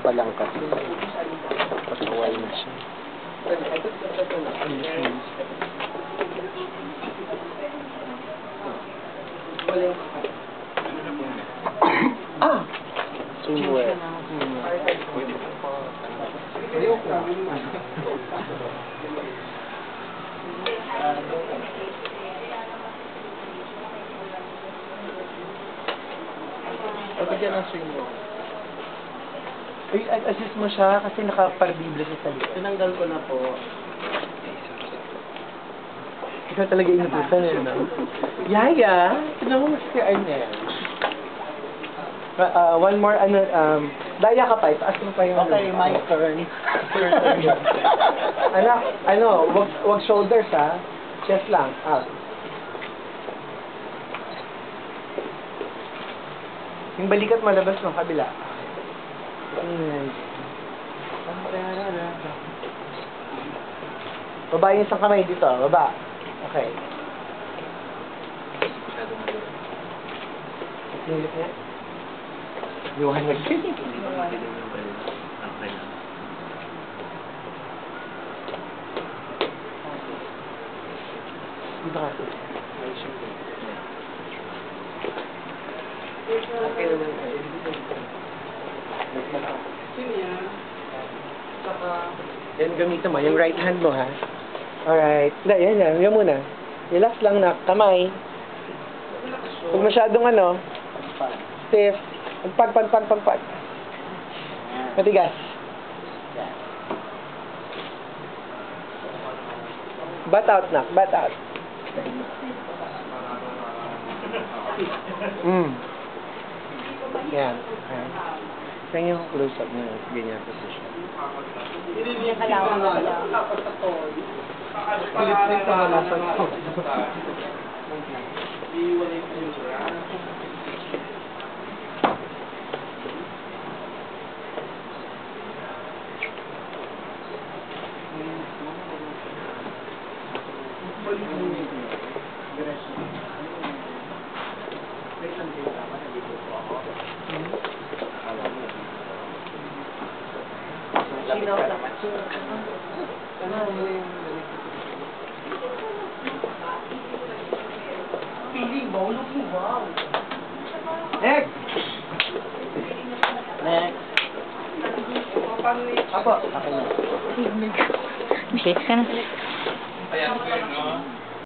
pa lang kasi. Pag-away na siya. Sumwe. Pagka dyan ang swing mo. Ay, assist mo siya kasi nakaparbible siya sa likod. Tinanggal ko na po. Ikaw talaga inutusan eh, no? Yaya! Tignan mo si Arnel. One more, daya ka pa, itaas mo pa yung... Okay, my turn. Anak, wag shoulders ha. Chest lang, out. Yung balikat malabas ng kabila. Baba yung isang kamay dito, baba. Okay. Nilip niya? Liwanag din. Dito kasi. Okay naman. Yan, gamitin mo. Yung right hand mo, ha? Alright. Yan. Yan muna. Relax lang na. Kamay. Huwag masyadong stiff. Pagpag. Matigas. Butt out na. Butt out. Yan. Okay. Yan yung close-up na ganyan position. Yung kalawang na lang. Pilip-pilip pa malasan ko. Next! Apo. Bilis ka na. Ayan ko yun, no?